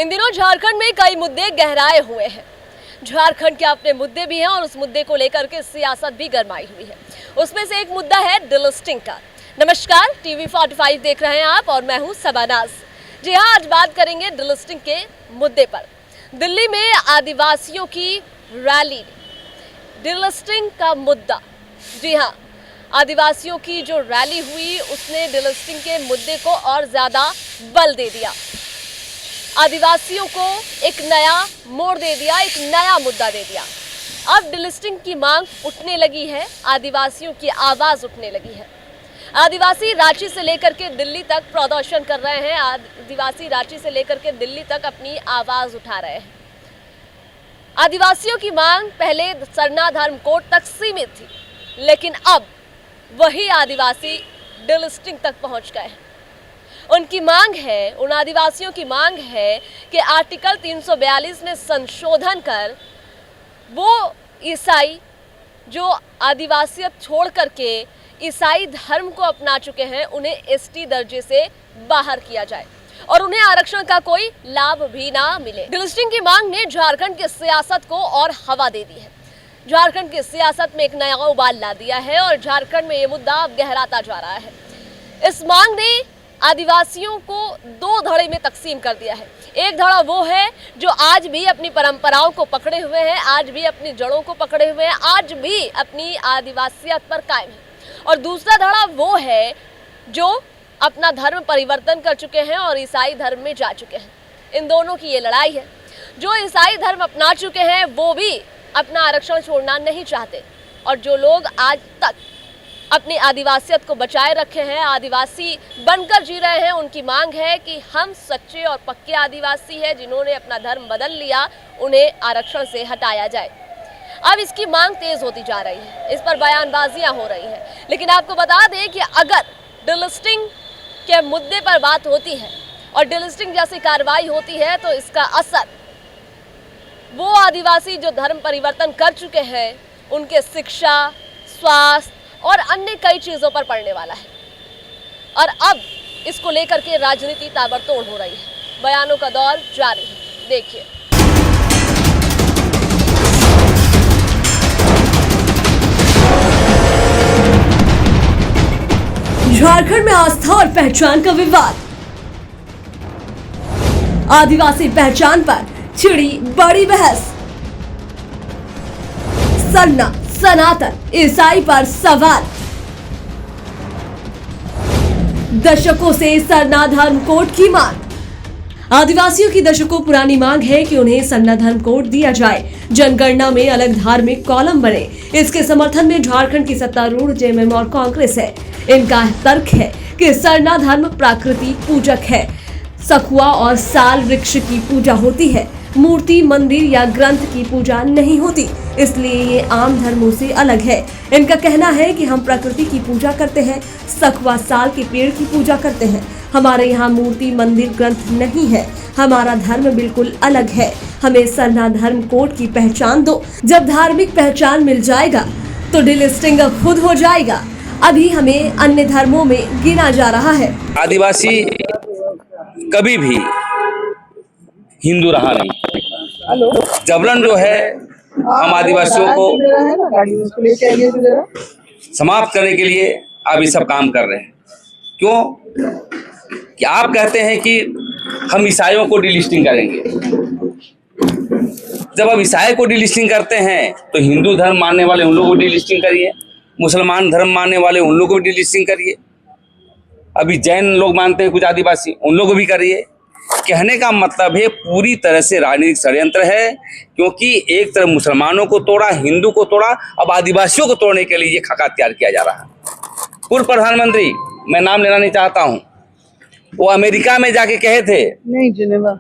इन दिनों झारखंड में कई मुद्दे गहराए हुए हैं। झारखंड के अपने मुद्दे भी हैं और उस मुद्दे को लेकर के सियासत भी गरमाई हुई है। उसमें से एक मुद्दा है डिलिस्टिंग का। नमस्कार, टीवी 45 देख रहे हैं आप और मैं हूं सबानाज। जी हाँ, आज बात करेंगे डिलिस्टिंग के मुद्दे पर। दिल्ली में आदिवासियों की रैली, डिलिस्टिंग का मुद्दा। जी हाँ, आदिवासियों की जो रैली हुई उसने डिलिस्टिंग के मुद्दे को और ज्यादा बल दे दिया। आदिवासियों को एक नया मोड़ दे दिया, एक नया मुद्दा दे दिया। अब डिलिस्टिंग की मांग उठने लगी है, आदिवासियों की आवाज उठने लगी है। आदिवासी रांची से लेकर के दिल्ली तक प्रदर्शन कर रहे हैं। आदिवासी रांची से लेकर के दिल्ली तक अपनी आवाज उठा रहे हैं। आदिवासियों की मांग पहले सरना धर्म कोड तक सीमित थी, लेकिन अब वही आदिवासी डिलिस्टिंग तक पहुंच गए हैं। उनकी मांग है, उन आदिवासियों की मांग है कि आर्टिकल 342 में संशोधन कर वो ईसाई जो आदिवासियत छोड़ करके ईसाई धर्म को अपना चुके हैं, उन्हें एसटी दर्जे से बाहर किया जाए और उन्हें आरक्षण का कोई लाभ भी ना मिले। डिलिस्टिंग की मांग ने झारखंड की सियासत को और हवा दे दी है। झारखंड की सियासत में एक नया उबाल ला दिया है और झारखंड में ये मुद्दा अब गहराता जा रहा है। इस मांग ने आदिवासियों को दो धड़े में तकसीम कर दिया है। एक धड़ा वो है जो आज भी अपनी परंपराओं को पकड़े हुए हैं, आज भी अपनी जड़ों को पकड़े हुए हैं, आज भी अपनी आदिवासियत पर कायम है। और दूसरा धड़ा वो है जो अपना धर्म परिवर्तन कर चुके हैं और ईसाई धर्म में जा चुके हैं। इन दोनों की ये लड़ाई है। जो ईसाई धर्म अपना चुके हैं वो भी अपना आरक्षण छोड़ना नहीं चाहते, और जो लोग आज तक अपनी आदिवासियत को बचाए रखे हैं, आदिवासी बनकर जी रहे हैं, उनकी मांग है कि हम सच्चे और पक्के आदिवासी हैं, जिन्होंने अपना धर्म बदल लिया, उन्हें आरक्षण से हटाया जाए। अब इसकी मांग तेज होती जा रही है, इस पर बयानबाजियां हो रही हैं। लेकिन आपको बता दें कि अगर डिलिस्टिंग के मुद्दे पर बात होती है और डिलिस्टिंग जैसी कार्रवाई होती है तो इसका असर वो आदिवासी जो धर्म परिवर्तन कर चुके हैं उनके शिक्षा, स्वास्थ्य और अन्य कई चीजों पर पड़ने वाला है। और अब इसको लेकर के राजनीति ताबड़तोड़ हो रही है। बयानों का दौर जारी है। देखिए, झारखंड में आस्था और पहचान का विवाद। आदिवासी पहचान पर छिड़ी बड़ी बहस। सरना, सनातन, ईसाई पर सवाल। दशकों से सरना धर्म कोड की मांग। आदिवासियों की दशकों पुरानी मांग है कि उन्हें सरना धर्म कोड दिया जाए, जनगणना में अलग धार्मिक कॉलम बने। इसके समर्थन में झारखंड की सत्तारूढ़ जेएमएम और कांग्रेस है। इनका तर्क है कि सरना धर्म प्रकृति पूजक है, सखुआ और साल वृक्ष की पूजा होती है, मूर्ति, मंदिर या ग्रंथ की पूजा नहीं होती, इसलिए ये आम धर्मों से अलग है। इनका कहना है कि हम प्रकृति की पूजा करते हैं, सखुआ साल के पेड़ की पूजा करते हैं। हमारे यहाँ मूर्ति, मंदिर, ग्रंथ नहीं है। हमारा धर्म बिल्कुल अलग है। हमें सरना धर्म कोड की पहचान दो। जब धार्मिक पहचान मिल जाएगा तो डिलिस्टिंग खुद हो जाएगा। अभी हमें अन्य धर्मों में गिना जा रहा है। आदिवासी कभी भी हिंदू रहा नहीं। जबरन जो है हम आदिवासियों को समाप्त करने के लिए अब ये सब काम कर रहे हैं। क्यों? कि आप कहते हैं कि हम ईसाइयों को डिलिस्टिंग करेंगे। जब आप ईसाई को डिलिस्टिंग करते हैं तो हिंदू धर्म मानने वाले उन लोगों को डिलिस्टिंग करिए, मुसलमान धर्म मानने वाले उन लोगों को डिलिस्टिंग करिए, अभी जैन लोग मानते हैं कुछ आदिवासी, उन लोगों को भी करिए। कहने का मतलब है पूरी तरह से राजनीतिक षड्यंत्र है, क्योंकि एक तरफ मुसलमानों को तोड़ा, हिंदू को तोड़ा, अब आदिवासियों को तोड़ने के लिए ये खाका तैयार किया जा रहा है। पूर्व प्रधानमंत्री, मैं नाम लेना नहीं चाहता हूं, वो अमेरिका में जाके कहे थे, नहीं जेनेवा,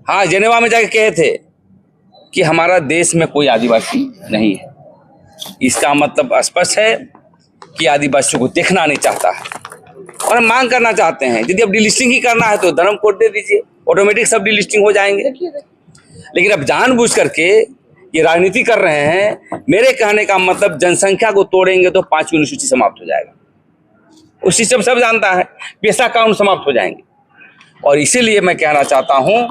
हाँ जेनेवा में जाके कहे थे कि हमारा देश में कोई आदिवासी नहीं है। इसका मतलब स्पष्ट है कि आदिवासियों को देखना नहीं चाहता है और हम मांग करना चाहते हैं। यदि अब डिलिस्टिंग ही करना है तो धर्म कोड दे दीजिए, ऑटोमेटिक सब डिलिस्टिंग हो जाएंगे। लेकिन अब जानबूझ करके ये राजनीति कर रहे हैं। मेरे कहने का मतलब जनसंख्या को तोड़ेंगे तो 5वीं अनुसूची समाप्त हो जाएगा। उस सिस्टम सब जानता है, पेशा कानून समाप्त हो जाएंगे। और इसीलिए मैं कहना चाहता हूं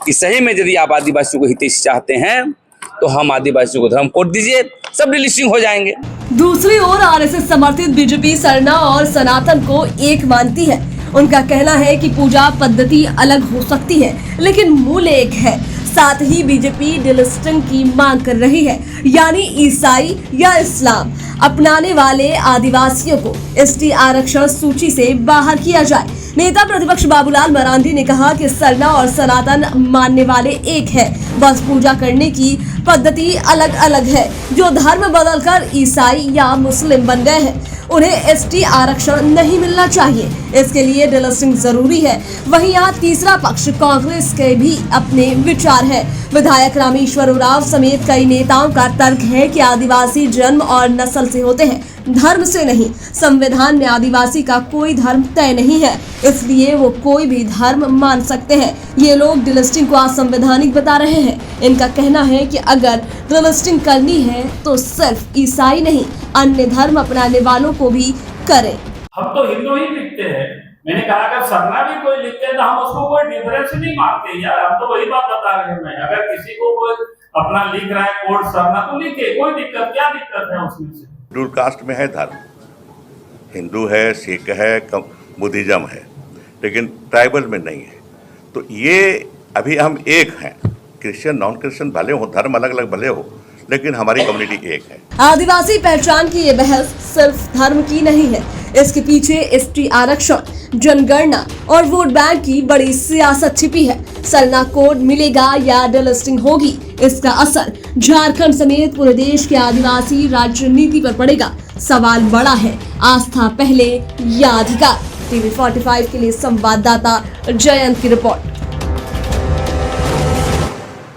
कि सही में यदि आप आदिवासियों को हितैषी चाहते हैं तो हम आदिवासियों को धर्म कोड दीजिए, सब डिलिस्टिंग हो जाएंगे। दूसरी ओर आरएसएस समर्थित बीजेपी सरना और सनातन को एक मानती है। उनका कहना है कि पूजा पद्धति अलग हो सकती है लेकिन मूल एक है। साथ ही बीजेपी डिलिस्टिंग की मांग कर रही है, यानी ईसाई या इस्लाम अपनाने वाले आदिवासियों को एसटी आरक्षण सूची से बाहर किया जाए। नेता प्रतिपक्ष बाबूलाल मरांडी ने कहा कि सरना और सनातन मानने वाले एक है, बस पूजा करने की पद्धति अलग अलग है। जो धर्म बदलकर ईसाई या मुस्लिम बन गए हैं उन्हें एसटी आरक्षण नहीं मिलना चाहिए, इसके लिए डिलिस्टिंग जरूरी है। वहीं यहाँ तीसरा पक्ष कांग्रेस के भी अपने विचार है। विधायक रामेश्वर उरांव समेत कई नेताओं का तर्क है कि आदिवासी जन्म और नस्ल से होते हैं, धर्म से नहीं। संविधान में आदिवासी का कोई धर्म तय नहीं है, इसलिए वो कोई भी धर्म मान सकते हैं। ये लोग डिलिस्टिंग को असंवैधानिक बता रहे हैं। इनका कहना है कि अगर डिलिस्टिंग करनी है तो सिर्फ ईसाई नहीं, अन्य धर्म अपनाने वालों को भी करें। हम तो हिंदू ही लिखते हैं। मैंने कहा अगर सरना भी कोई लिखते हैं तो हम उसको कोई डिफरेंस नहीं मानते यार, हम तो वही बात बता रहे हैं। मैं अगर किसी को कोई अपना लिख रहा है कोड सरना तो लिखे, कोई दिक्कत, क्या दिक्कत है उसमें से। शेड्यूल कास्ट में है धर्म, हिंदू है, सिख है, बुद्धिज्म है, लेकिन ट्राइबल में नहीं है। तो ये अभी हम एक हैं, क्रिश्चियन नॉन क्रिश्चियन भले हो, धर्म अलग अलग भले हो, लेकिन हमारी कम्युनिटी एक है। आदिवासी पहचान की ये बहस सिर्फ धर्म की नहीं है, इसके पीछे एसटी आरक्षण, जनगणना और वोट बैंक की बड़ी सियासत छिपी है। सरना कोड मिलेगा या डिलिस्टिंग होगी, इसका असर झारखंड समेत पूरे देश के आदिवासी राजनीति पर पड़ेगा। सवाल बड़ा है, आस्था पहले या अधिकार। टीवी 45 के लिए संवाददाता जयंत की रिपोर्ट।